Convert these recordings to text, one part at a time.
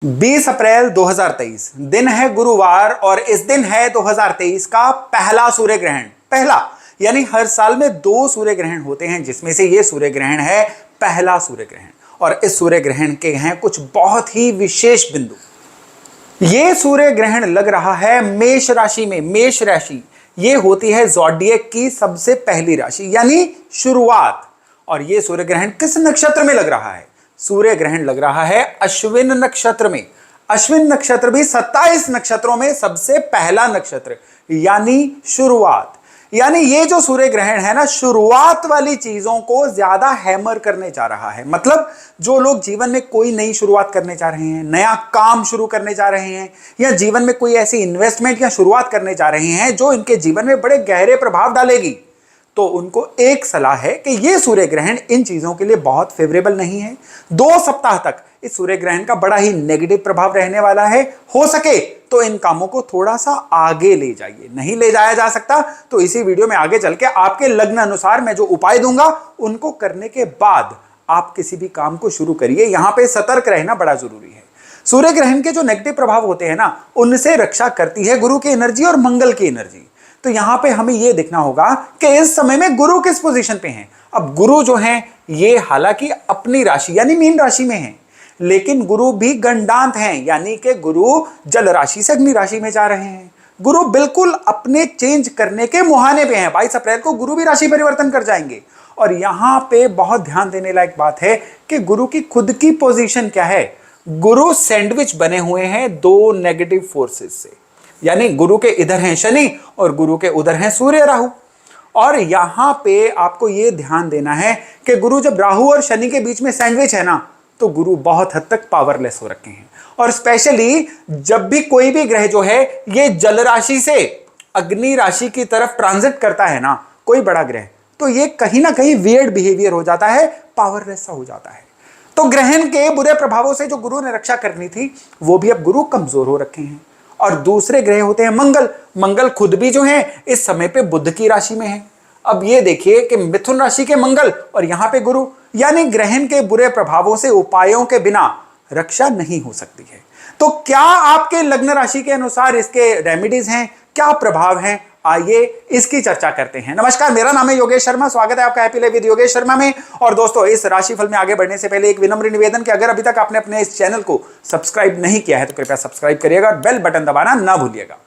20 अप्रैल 2023 दिन है गुरुवार और इस दिन है 2023 का पहला सूर्य ग्रहण। पहला यानी हर साल में 2 सूर्य ग्रहण होते हैं, जिसमें से ये सूर्य ग्रहण है पहला सूर्य ग्रहण। और इस सूर्य ग्रहण के हैं कुछ बहुत ही विशेष बिंदु। ये सूर्य ग्रहण लग रहा है मेष राशि में। मेष राशि ये होती है ज़ोडिएक की सबसे पहली राशि यानी शुरुआत। और ये सूर्य ग्रहण किस नक्षत्र में लग रहा है? सूर्य ग्रहण लग रहा है अश्विन नक्षत्र में। अश्विन नक्षत्र भी 27 नक्षत्रों में सबसे पहला नक्षत्र यानी शुरुआत। यानी ये जो सूर्य ग्रहण है ना, शुरुआत वाली चीजों को ज्यादा हैमर करने जा रहा है। मतलब जो लोग जीवन में कोई नई शुरुआत करने जा रहे हैं, नया काम शुरू करने जा रहे हैं, या जीवन में कोई ऐसी इन्वेस्टमेंट या शुरुआत करने जा रहे हैं जो इनके जीवन में बड़े गहरे प्रभाव डालेगी, तो उनको एक सलाह है कि यह सूर्य ग्रहण इन चीजों के लिए बहुत फेवरेबल नहीं है। 2 सप्ताह तक इस सूर्य ग्रहण का बड़ा ही नेगेटिव प्रभाव रहने वाला है। हो सके तो इन कामों को थोड़ा सा आगे ले जाइए। नहीं ले जाया जा सकता तो इसी वीडियो में आगे चल के आपके लग्न अनुसार मैं जो उपाय दूंगा उनको करने के बाद आप किसी भी काम को शुरू करिए। यहां पे सतर्क रहना बड़ा जरूरी है। सूर्य ग्रहण के जो नेगेटिव प्रभाव होते हैं ना, उनसे रक्षा करती है गुरु की एनर्जी और मंगल की एनर्जी। तो यहां पे हमें यह देखना होगा कि इस समय में गुरु किस पोजीशन पे हैं। अब गुरु जो हैं ये हालांकि अपनी राशि यानी मीन राशि में हैं, लेकिन गुरु भी गंडांत हैं, यानी कि गुरु जल राशि से अग्नि राशि में जा रहे हैं। गुरु बिल्कुल अपने चेंज करने के मुहाने पे हैं। 22 अप्रैल को गुरु भी राशि परिवर्तन कर जाएंगे। और यहां पे बहुत ध्यान देने लायक बात है कि गुरु की खुद की पोजीशन क्या है। गुरु सैंडविच बने हुए हैं 2 नेगेटिव फोर्सेस से, यानी गुरु के इधर हैं शनि और गुरु के उधर हैं सूर्य राहु। और यहां पे आपको यह ध्यान देना है कि गुरु जब राहु और शनि के बीच में सैंडविच है ना, तो गुरु बहुत हद तक पावरलेस हो रखे हैं। और स्पेशली जब भी कोई भी ग्रह जो है ये जल राशि से अग्नि राशि की तरफ ट्रांजिट करता है ना, कोई बड़ा ग्रह, तो ये कहीं ना कहीं वियर्ड बिहेवियर हो जाता है, पावरलेस सा हो जाता है। तो ग्रहण के बुरे प्रभावों से जो गुरु ने रक्षा करनी थी वो भी अब गुरु कमजोर हो रखे हैं। और दूसरे ग्रह होते हैं मंगल। मंगल खुद भी जो है इस समय पे बुध की राशि में है। अब ये देखिए कि मिथुन राशि के मंगल और यहां पे गुरु, यानी ग्रहण के बुरे प्रभावों से उपायों के बिना रक्षा नहीं हो सकती है। तो क्या आपके लग्न राशि के अनुसार इसके रेमेडीज हैं, क्या प्रभाव हैं, आइए इसकी चर्चा करते हैं। नमस्कार, मेरा नाम है योगेश शर्मा। स्वागत है आपका happy life with Yogesh Sharma में। और दोस्तों, इस राशिफल में आगे बढ़ने से पहले एक विनम्र निवेदन कि अगर अभी तक आपने अपने इस चैनल को सब्सक्राइब नहीं किया है तो कृपया सब्सक्राइब करिएगा और बेल बटन दबाना ना भूलिएगा।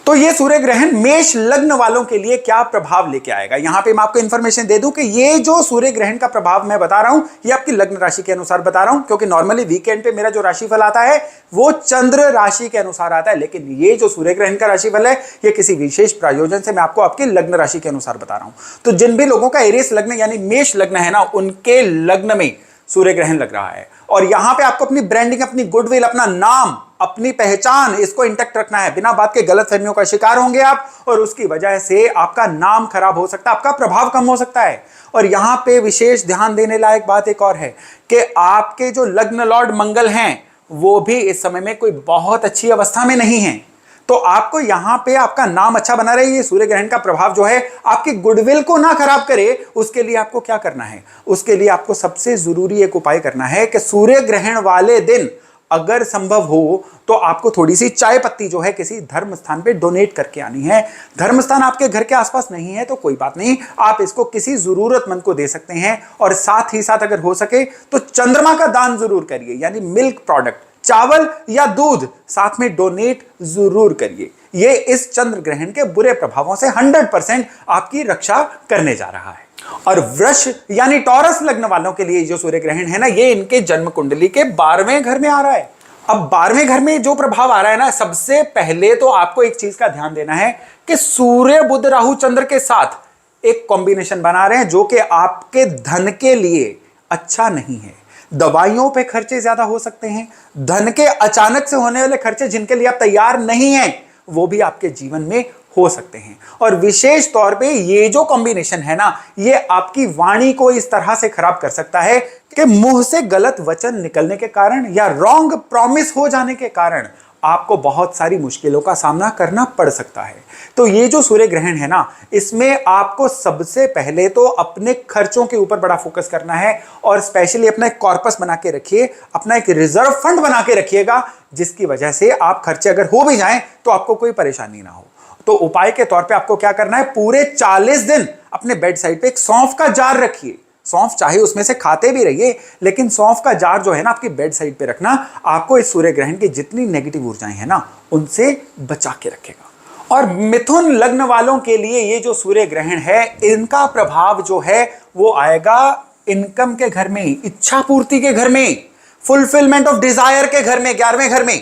तो ये सूर्य ग्रहण मेष लग्न वालों के लिए क्या प्रभाव लेके आएगा, यहां पे मैं आपको इंफॉर्मेशन दे दूं कि ये जो सूर्य ग्रहण का प्रभाव मैं बता रहा हूं ये आपकी लग्न राशि के अनुसार बता रहा हूं, क्योंकि नॉर्मली वीकेंड पे मेरा जो राशिफल आता है वो चंद्र राशि के अनुसार आता है। लेकिन ये जो सूर्य ग्रहण का राशिफल है ये किसी विशेष प्रायोजन से मैं आपको आपकी लग्न राशि के अनुसार बता रहा हूं। तो जिन भी लोगों का एरियस लग्न यानी मेष लग्न है ना, उनके लग्न में सूर्य ग्रहण लग रहा है। और यहां पे आपको अपनी ब्रांडिंग, अपनी गुडविल, अपना नाम, अपनी पहचान, इसको इंटैक्ट रखना है। बिना बात के गलतफहमियों का शिकार होंगे आप और उसकी वजह से आपका नाम खराब हो सकता है, आपका प्रभाव कम हो सकता है। और यहां पे विशेष ध्यान देने लायक बात एक और है कि आपके जो लग्न लॉर्ड मंगल हैं वो भी इस समय में कोई बहुत अच्छी अवस्था में नहीं है। तो आपको यहां पे आपका नाम अच्छा बना रहे, ये सूर्य ग्रहण का प्रभाव जो है आपकी गुडविल को ना खराब करे, उसके लिए आपको क्या करना है? उसके लिए आपको सबसे जरूरी एक उपाय करना है कि सूर्य ग्रहण वाले दिन अगर संभव हो तो आपको थोड़ी सी चाय पत्ती जो है किसी धर्म स्थान पे डोनेट करके आनी है। धर्म स्थान आपके घर के आसपास नहीं है तो कोई बात नहीं, आप इसको किसी जरूरतमंद को दे सकते हैं। और साथ ही साथ अगर हो सके तो चंद्रमा का दान जरूर करिए, यानी मिल्क प्रोडक्ट, चावल या दूध साथ में डोनेट जरूर करिए। ये इस चंद्र ग्रहण के बुरे प्रभावों से 100% आपकी रक्षा करने जा रहा है। और वृष यानी टॉरस लग्न वालों के लिए जो सूर्य ग्रहण है ना, ये इनके जन्म कुंडली के 12वें घर में आ रहा है। अब 12वें घर में जो प्रभाव आ रहा है ना, सबसे पहले तो आपको एक चीज का ध्यान देना है कि सूर्य बुध राहु चंद्र के साथ एक कॉम्बिनेशन बना रहे हैं जो कि आपके धन के लिए अच्छा नहीं है। दवाइयों पे खर्चे ज्यादा हो सकते हैं। धन के अचानक से होने वाले खर्चे जिनके लिए आप तैयार नहीं हैं वो भी आपके जीवन में हो सकते हैं। और विशेष तौर पे ये जो कॉम्बिनेशन है ना, ये आपकी वाणी को इस तरह से खराब कर सकता है कि मुंह से गलत वचन निकलने के कारण या रॉन्ग प्रॉमिस हो जाने के कारण आपको बहुत सारी मुश्किलों का सामना करना पड़ सकता है। तो ये जो सूर्य ग्रहण है ना, इसमें आपको सबसे पहले तो अपने खर्चों के ऊपर बड़ा फोकस करना है और स्पेशली अपना एक कॉर्पस बना के रखिए, अपना एक रिजर्व फंड बना के रखिएगा, जिसकी वजह से आप खर्चे अगर हो भी जाएं तो आपको कोई परेशानी ना हो। तो उपाय के तौर पे आपको क्या करना है, पूरे 40 दिन अपने बेड साइड पे एक सौंफ का जार रखिए। सौंफ चाहे उसमें से खाते भी रहिए, लेकिन सौंफ का जार जो है ना आपकी बेड साइड पे रखना, आपको इस सूर्य ग्रहण की जितनी नेगेटिव ऊर्जाएं हैं ना उनसे बचा के रखेगा। और मिथुन लग्न वालों के लिए ये जो सूर्य ग्रहण है, इनका प्रभाव जो है वो आएगा इनकम के घर में, इच्छा पूर्ति के घर में, फुलफिलमेंट ऑफ डिजायर के घर में, 11वें घर में।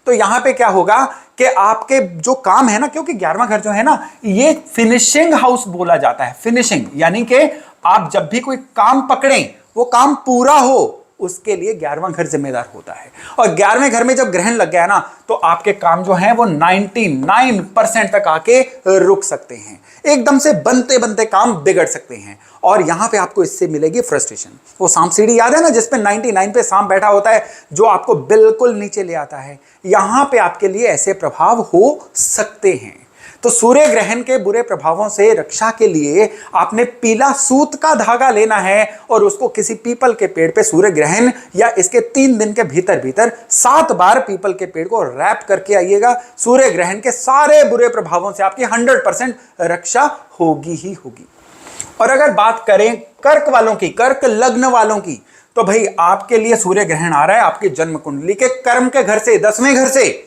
तो यहां पे क्या होगा कि आपके जो काम है ना, क्योंकि 11वां घर जो है ना ये फिनिशिंग हाउस बोला जाता है। फिनिशिंग यानी कि आप जब भी कोई काम पकड़ें वो काम पूरा हो, उसके लिए 11वां घर जिम्मेदार होता है। और 11वें घर में जब ग्रहण लग गया ना तो आपके काम जो हैं वो 99% तक आके रुक सकते हैं, एकदम से बनते बनते काम बिगड़ सकते हैं। और यहां पे आपको इससे मिलेगी फ्रस्ट्रेशन। वो सांप सीढ़ी याद है ना, जिसपे 99 पे सांप बैठा होता है, जो आपको बिल्कुल नीचे ले आता है। यहां पे आपके लिए ऐसे प्रभाव हो सकते हैं। तो सूर्य ग्रहण के बुरे प्रभावों से रक्षा के लिए आपने पीला सूत का धागा लेना है और उसको किसी पीपल के पेड़ पे सूर्य ग्रहण या इसके 3 दिन के भीतर भीतर 7 बार पीपल के पेड़ को रैप करके आइएगा। सूर्य ग्रहण के सारे बुरे प्रभावों से आपकी 100% रक्षा होगी ही होगी। और अगर बात करें कर्क वालों की, कर्क लग्न वालों की, तो भाई आपके लिए सूर्य ग्रहण आ रहा है आपकी जन्म कुंडली के कर्म के घर से, 10वें घर से।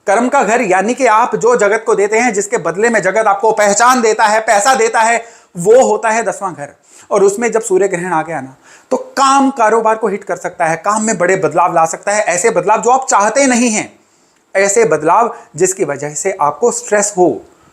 कर्म का घर यानी कि आप जो जगत को देते हैं, जिसके बदले में जगत आपको पहचान देता है, पैसा देता है, वो होता है 10वां घर। और उसमें जब सूर्य ग्रहण आ गया ना तो काम कारोबार को हिट कर सकता है, काम में बड़े बदलाव ला सकता है, ऐसे बदलाव जो आप चाहते नहीं हैं, ऐसे बदलाव जिसकी वजह से आपको स्ट्रेस हो,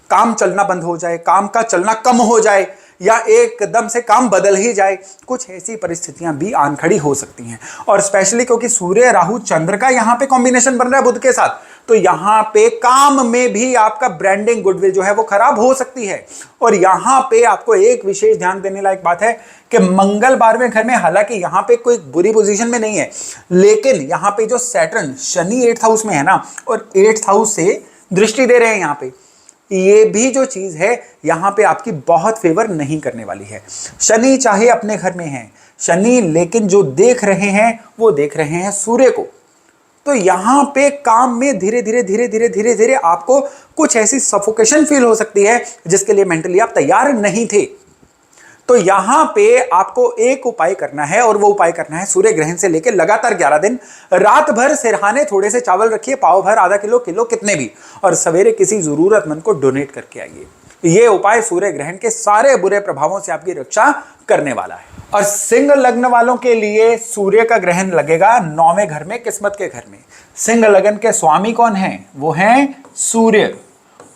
काम चलना बंद हो जाए, काम का चलना कम हो जाए, या एकदम से काम बदल ही जाए। कुछ ऐसी परिस्थितियां भी आन खड़ी हो सकती हैं। और स्पेशली क्योंकि सूर्य राहु चंद्र का यहां पे कॉम्बिनेशन बन रहा है बुध के साथ, तो यहां पे काम में भी आपका ब्रांडिंग गुडविल जो है वो खराब हो सकती है। और यहां पे आपको एक विशेष ध्यान देने लायक बात है कि मंगल 12वें घर में, हालांकि यहां पे कोई बुरी पोजीशन में नहीं है, लेकिन यहां पे जो सैटर्न, शनि 8th हाउस में है ना, और 8th हाउस से दृष्टि दे रहे हैं यहां पे, ये भी जो चीज है यहां पे आपकी बहुत फेवर नहीं करने वाली है। शनि चाहे अपने घर में है शनि, लेकिन जो देख रहे हैं वो देख रहे हैं सूर्य को। तो यहां पे काम में धीरे धीरे धीरे धीरे धीरे धीरे आपको कुछ ऐसी सफोकेशन फील हो सकती है जिसके लिए मेंटली आप तैयार नहीं थे। तो यहां पे आपको एक उपाय करना है, और वो उपाय करना है सूर्य ग्रहण से लेकर लगातार 11 दिन रात भर सिरहाने थोड़े से चावल रखिए, पाव भर, आधा किलो, किलो, कितने भी, और सवेरे किसी जरूरतमंद को डोनेट करके आइए। ये उपाय सूर्य ग्रहण के सारे बुरे प्रभावों से आपकी रक्षा करने वाला है। और सिंह लग्न वालों के लिए सूर्य का ग्रहण लगेगा 9वें घर में, किस्मत के घर में। सिंह लग्न के स्वामी कौन है? वो हैं सूर्य।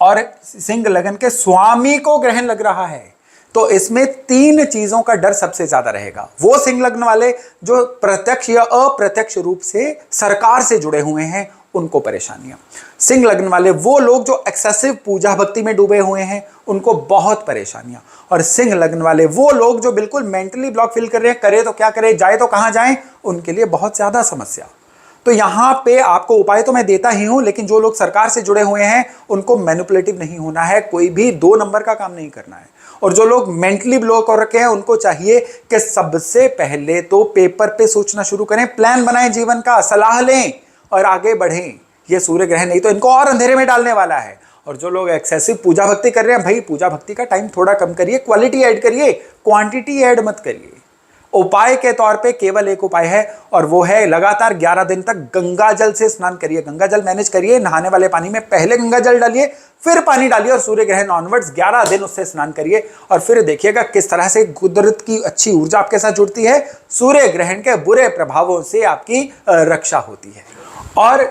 और सिंह लग्न के स्वामी को ग्रहण लग रहा है, तो इसमें 3 चीजों का डर सबसे ज्यादा रहेगा। वो सिंह लग्न वाले जो प्रत्यक्ष या अप्रत्यक्ष रूप से सरकार से जुड़े हुए हैं, उनको परेशानियां। सिंह लग्न वाले वो लोग जो एक्सेसिव पूजा भक्ति में डूबे हुए हैं, उनको बहुत परेशानियां। और सिंह लग्न वाले वो लोग जो बिल्कुल मेंटली ब्लॉक फील कर रहे हैं, करे तो क्या करे, जाए तो कहां जाए, उनके लिए बहुत ज्यादा समस्या। तो यहां पे आपको उपाय तो मैं देता ही हूं, लेकिन जो लोग सरकार से जुड़े हुए हैं उनको मैनिपुलेटिव नहीं होना है, कोई भी 2 नंबर का काम नहीं करना है। और जो लोग मेंटली ब्लॉक हो रखे हैं, उनको चाहिए कि सबसे पहले तो पेपर पे सोचना शुरू करें, प्लान बनाएं जीवन का, सलाह लें और आगे बढ़ें। ये सूर्य ग्रहण नहीं तो इनको और अंधेरे में डालने वाला है। और जो लोग एक्सेसिव पूजा भक्ति कर रहे हैं, भाई पूजा भक्ति का टाइम थोड़ा कम करिए, क्वालिटी ऐड करिए, क्वांटिटी ऐड मत करिए। उपाय के तौर पे केवल एक उपाय है, और वो है लगातार 11 दिन तक गंगा जल से स्नान करिए। गंगा जल मैनेज करिए, नहाने वाले पानी में पहले गंगा जल डालिए, फिर पानी डालिए, और सूर्य ग्रहण ऑनवर्ड्स 11 दिन उससे स्नान करिए। और फिर देखिएगा किस तरह से कुदरत की अच्छी ऊर्जा आपके साथ जुड़ती है, सूर्य ग्रहण के बुरे प्रभावों से आपकी रक्षा होती है। और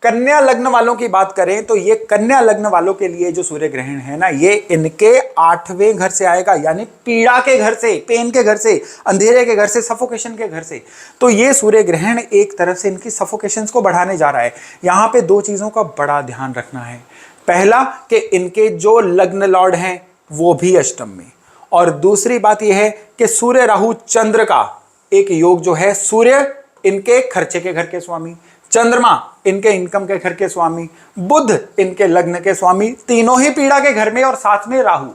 कन्या लग्न वालों की बात करें तो ये कन्या लग्न वालों के लिए जो सूर्य ग्रहण है ना, ये इनके 8वें घर से आएगा, यानी पीड़ा के घर से, पेन के घर से, अंधेरे के घर से, सफोकेशन के घर से। तो ये सूर्य ग्रहण एक तरह से इनकी सफोकेशंस को बढ़ाने जा रहा है। यहां पे 2 चीजों का बड़ा ध्यान रखना है। पहला कि इनके जो लग्न लॉर्ड हैं वो भी अष्टम में, और दूसरी बात यह है कि सूर्य राहु चंद्र का एक योग जो है, सूर्य इनके खर्चे के घर के स्वामी, चंद्रमा इनके इनकम के घर के स्वामी, बुध इनके लग्न के स्वामी, तीनों ही पीड़ा के घर में और साथ में राहु।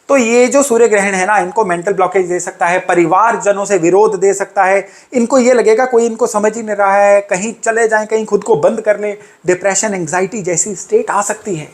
तो ये जो सूर्य ग्रहण है ना, इनको मेंटल ब्लॉकेज दे सकता है, परिवार जनों से विरोध दे सकता है, इनको ये लगेगा कोई इनको समझ ही नहीं रहा है, कहीं चले जाएं, कहीं खुद को बंद कर ले, डिप्रेशन एंग्जाइटी जैसी स्टेट आ सकती है।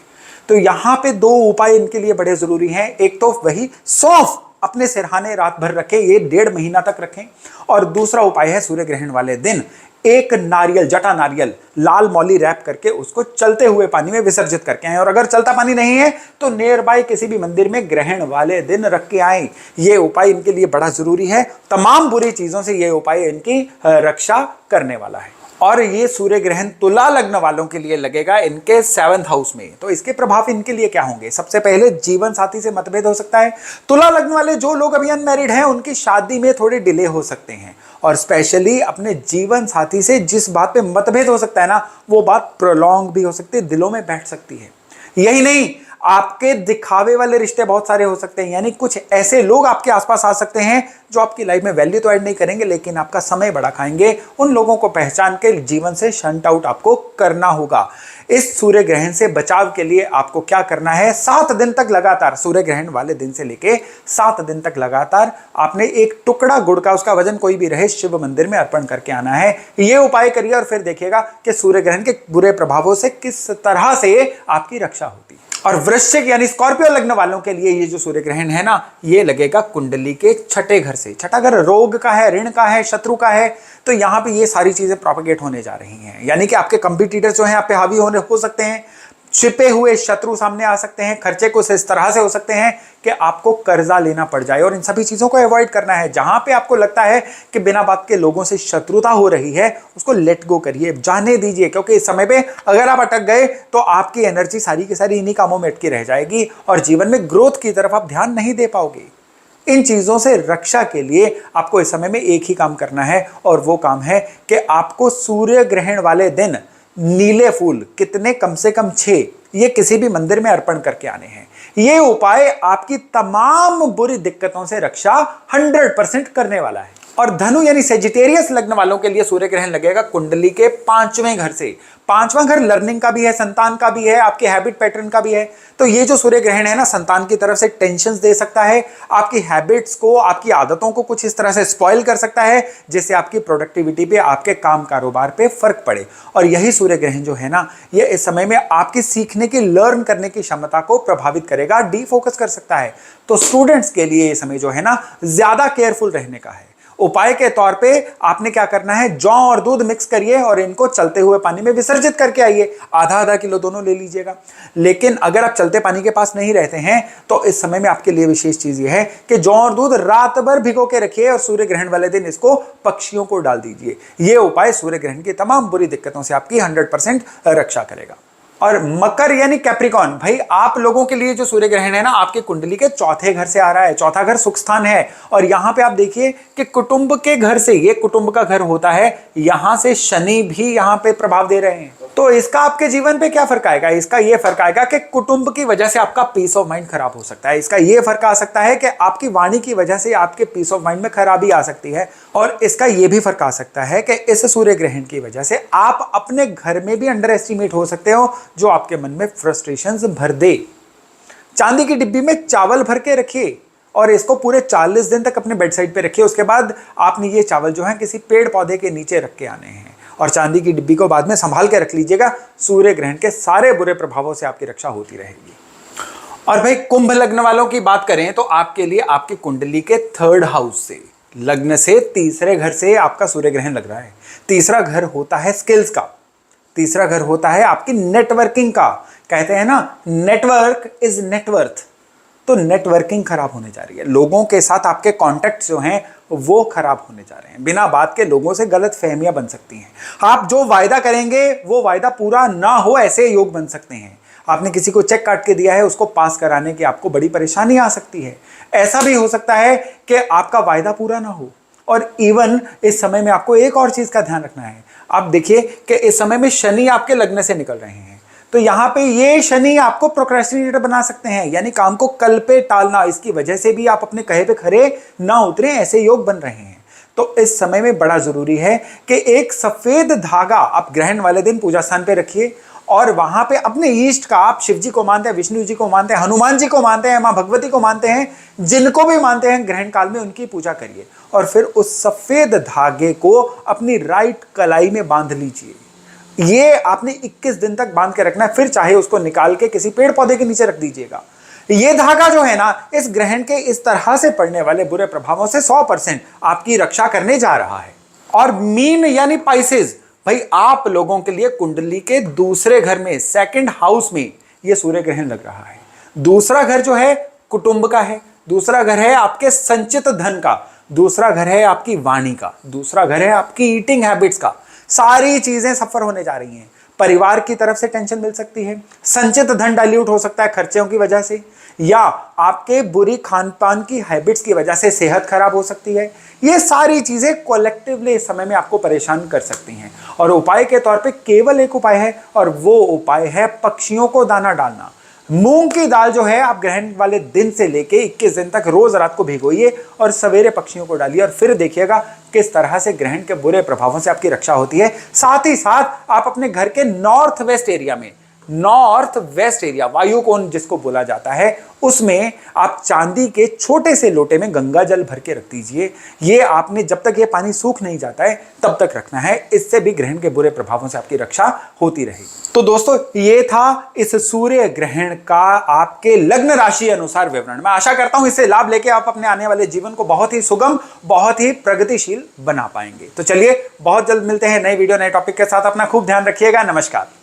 तो यहां पे दो उपाय इनके लिए बड़े जरूरी हैं। एक तो वही सौंफ अपने सिरहाने रात भर रखें, ये 1.5 महीना तक रखें। और दूसरा उपाय है सूर्य ग्रहण वाले दिन एक नारियल, जटा नारियल लाल मौली रैप करके उसको चलते हुए पानी में विसर्जित करके आए। और अगर चलता पानी नहीं है तो नियर बाय किसी भी मंदिर में ग्रहण वाले दिन रख के आए। ये उपाय इनके लिए बड़ा जरूरी है। तमाम बुरी चीजों से ये उपाय इनकी रक्षा करने वाला है। और ये सूर्य ग्रहण तुला लग्न वालों के लिए लगेगा इनके 7th हाउस में। तो इसके प्रभाव इनके लिए क्या होंगे? सबसे पहले जीवन साथी से मतभेद हो सकता है। तुला लग्न वाले जो लोग अभी अनमैरिड हैं उनकी शादी में थोड़े डिले हो सकते हैं। और स्पेशली अपने जीवन साथी से जिस बात पे मतभेद हो सकता है ना, वो बात प्रोलॉन्ग भी हो सकती है, दिलों में बैठ सकती है। यही नहीं, आपके दिखावे वाले रिश्ते बहुत सारे हो सकते हैं। यानी कुछ ऐसे लोग आपके आसपास आ सकते हैं जो आपकी लाइफ में वैल्यू तो ऐड नहीं करेंगे लेकिन आपका समय बड़ा खाएंगे। उन लोगों को पहचान के जीवन से शंट आउट आपको करना होगा। इस सूर्य ग्रहण से बचाव के लिए आपको क्या करना है? 7 दिन तक लगातार, सूर्य ग्रहण वाले दिन से लेके 7 दिन तक लगातार आपने एक टुकड़ा गुड़ का, उसका वजन कोई भी रहे, शिव मंदिर में अर्पण करके आना है। ये उपाय करिए और फिर देखिएगा कि सूर्य ग्रहण के बुरे प्रभावों से किस तरह से आपकी रक्षा होती है। और वृश्चिक यानी स्कॉर्पियो लग्न वालों के लिए ये जो सूर्य ग्रहण है ना, ये लगेगा कुंडली के 6ठे घर से। 6ठा घर रोग का है, ऋण का है, शत्रु का है। तो यहाँ पे ये सारी चीजें प्रोपेगेट होने जा रही हैं। यानी कि आपके कंपटीटर जो हैं आप पे हावी होने हो सकते हैं, छिपे हुए शत्रु सामने आ सकते हैं, खर्चे कुछ इस तरह से हो सकते हैं कि आपको कर्जा लेना पड़ जाए। और इन सभी चीजों को अवॉइड करना है। जहां पे आपको लगता है कि बिना बात के लोगों से शत्रुता हो रही है, उसको लेट गो करिए, जाने दीजिए। क्योंकि इस समय पे अगर आप अटक गए तो आपकी एनर्जी सारी की सारी इन्हीं कामों में अटकी रह जाएगी और जीवन में ग्रोथ की तरफ आप ध्यान नहीं दे पाओगे। इन चीजों से रक्षा के लिए आपको इस समय में एक ही काम करना है और वो काम है कि आपको सूर्य ग्रहण वाले दिन नीले फूल कितने, कम से कम 6, ये किसी भी मंदिर में अर्पण करके आने हैं। ये उपाय आपकी तमाम बुरी दिक्कतों से रक्षा 100% करने वाला है। और धनु यानी सेजिटेरियस लग्न वालों के लिए सूर्य ग्रहण लगेगा कुंडली के 5वें घर से। 5वां घर लर्निंग का भी है, संतान का भी है, आपके हैबिट पैटर्न का भी है। तो ये जो सूर्य ग्रहण है ना, संतान की तरफ से टेंशन दे सकता है, आपकी हैबिट्स को, आपकी आदतों को कुछ इस तरह से स्पॉइल कर सकता है जिससे आपकी प्रोडक्टिविटी पे, आपके काम कारोबार पे फर्क पड़े। और यही सूर्य ग्रहण जो है ना, ये इस समय में आपकी सीखने की, लर्न करने की क्षमता को प्रभावित करेगा, डीफोकस कर सकता है। तो स्टूडेंट्स के लिए ये समय जो है ना, ज्यादा केयरफुल रहने का है। उपाय के तौर पे आपने क्या करना है? जौ और दूध मिक्स करिए और इनको चलते हुए पानी में विसर्जित करके आइए। आधा किलो दोनों ले लीजिएगा। लेकिन अगर आप चलते पानी के पास नहीं रहते हैं तो इस समय में आपके लिए विशेष चीज यह है कि जौ और दूध रात भर भिगो के रखिए और सूर्य ग्रहण वाले दिन इसको पक्षियों को डाल दीजिए। यह उपाय सूर्य ग्रहण की तमाम बुरी दिक्कतों से आपकी 100% रक्षा करेगा। और मकर यानी कैप्रिकॉन, भाई आप लोगों के लिए जो सूर्य ग्रहण है ना, आपके कुंडली के 4थे घर से आ रहा है। 4था घर सुख स्थान है। और यहां पे आप देखिए कि कुटुंब के घर से, ये कुटुंब का घर होता है, यहां से शनि भी यहां पे प्रभाव दे रहे हैं। तो इसका आपके जीवन पे क्या फर्क आएगा? इसका ये फर्क आएगा कि कुटुंब की वजह से आपका पीस ऑफ माइंड खराब हो सकता है। इसका ये फर्क आ सकता है कि आपकी वाणी की वजह से आपके पीस ऑफ माइंड में खराबी आ सकती है। और इसका ये भी फर्क आ सकता है कि इस सूर्य ग्रहण की वजह से आप अपने घर में भी अंडर एस्टिमेट हो सकते हो, जो आपके मन में फ्रस्ट्रेशंस भर दे। चांदी की डिब्बी में चावल भर के रखिए और इसको पूरे 40 दिन तक अपने बेड साइड पे रखिए। उसके बाद आपने ये चावल जो है किसी पेड़ पौधे के नीचे रख के आने हैं और चांदी की डिब्बी को बाद में संभाल के रख लीजिएगा। सूर्य ग्रहण के सारे बुरे प्रभावों से आपकी रक्षा होती रहेगी। और भाई कुंभ लग्न वालों की बात करें तो आपके लिए आपकी कुंडली के 3rd हाउस से, लग्न से 3रे घर से आपका सूर्य ग्रहण लग रहा है। 3रा घर होता है स्किल्स का, 3रा घर होता है आपकी नेटवर्किंग का। कहते हैं ना, नेटवर्क इज नेटवर्थ। तो नेटवर्किंग खराब होने जा रही है। लोगों के साथ आपके कॉन्टेक्ट जो हैं वो खराब होने जा रहे हैं। बिना बात के लोगों से गलत फहमियां बन सकती हैं। आप जो वायदा करेंगे वो वायदा पूरा ना हो, ऐसे योग बन सकते हैं। आपने किसी को चेक काट के दिया है, उसको पास कराने की आपको बड़ी परेशानी आ सकती है। ऐसा भी हो सकता है कि आपका वायदा पूरा ना हो। और इवन इस समय में आपको एक और चीज का ध्यान रखना है। आप देखिए कि इस समय में शनि आपके लग्न से निकल रहे हैं। तो यहां पे ये शनि आपको प्रोक्रेस्टिनेटर बना सकते हैं, यानी काम को कल पे टालना। इसकी वजह से भी आप अपने कहे पे खरे ना उतरे, ऐसे योग बन रहे हैं। तो इस समय में बड़ा जरूरी है कि एक सफेद धागा आप ग्रहण वाले दिन पूजा स्थान पे रखिए और वहां पे अपने इष्ट का, आप शिव जी को मानते हैं, विष्णु जी को मानते हैं, हनुमान जी को मानते हैं, मां भगवती को मानते हैं, जिनको भी मानते हैं ग्रहण काल में उनकी पूजा करिए और फिर उस सफेद धागे को अपनी राइट कलाई में बांध लीजिए। ये आपने 21 दिन तक बांध के रखना है, फिर चाहे उसको निकाल के किसी पेड़ पौधे के नीचे रख दीजिएगा। ये धागा जो है ना, इस ग्रहण के इस तरह से पड़ने वाले बुरे प्रभावों से 100% आपकी रक्षा करने जा रहा है। और मीन यानी पाइसेस, भाई आप लोगों के लिए कुंडली के दूसरे घर में, सेकंड हाउस में यह सूर्य ग्रहण लग रहा है। दूसरा घर जो है कुटुंब का है, दूसरा घर है आपके संचित धन का, दूसरा घर है आपकी वाणी का, दूसरा घर है आपकी ईटिंग हैबिट्स का। सारी चीजें सफर होने जा रही हैं। परिवार की तरफ से टेंशन मिल सकती है, संचित धन डाइल्यूट हो सकता है खर्चों की वजह से, या आपके बुरी खान पान की हैबिट्स की वजह से सेहत खराब हो सकती है। ये सारी चीजें कलेक्टिवली इस समय में आपको परेशान कर सकती हैं और उपाय के तौर पे केवल एक उपाय है और वो उपाय है पक्षियों को दाना डालना। मूंग की दाल जो है आप ग्रहण वाले दिन से लेके 21 दिन तक रोज रात को भिगोइए और सवेरे पक्षियों को डालिए और फिर देखिएगा किस तरह से ग्रहण के बुरे प्रभावों से आपकी रक्षा होती है। साथ ही साथ आप अपने घर के नॉर्थ वेस्ट एरिया में, नॉर्थ वेस्ट एरिया वायुकोण जिसको बोला जाता है, उसमें आप चांदी के छोटे से लोटे में गंगा जल भर के रख दीजिए। ये आपने जब तक ये पानी सूख नहीं जाता है तब तक रखना है, इससे भी ग्रहण के बुरे प्रभावों से आपकी रक्षा होती रहेगी। तो दोस्तों ये था इस सूर्य ग्रहण का आपके लग्न राशि अनुसार विवरण। मैं आशा करता हूं इससे लाभ लेके आप अपने आने वाले जीवन को बहुत ही सुगम, बहुत ही प्रगतिशील बना पाएंगे। तो चलिए बहुत जल्द मिलते हैं नए वीडियो नए टॉपिक के साथ। अपना खूब ध्यान रखिएगा। नमस्कार।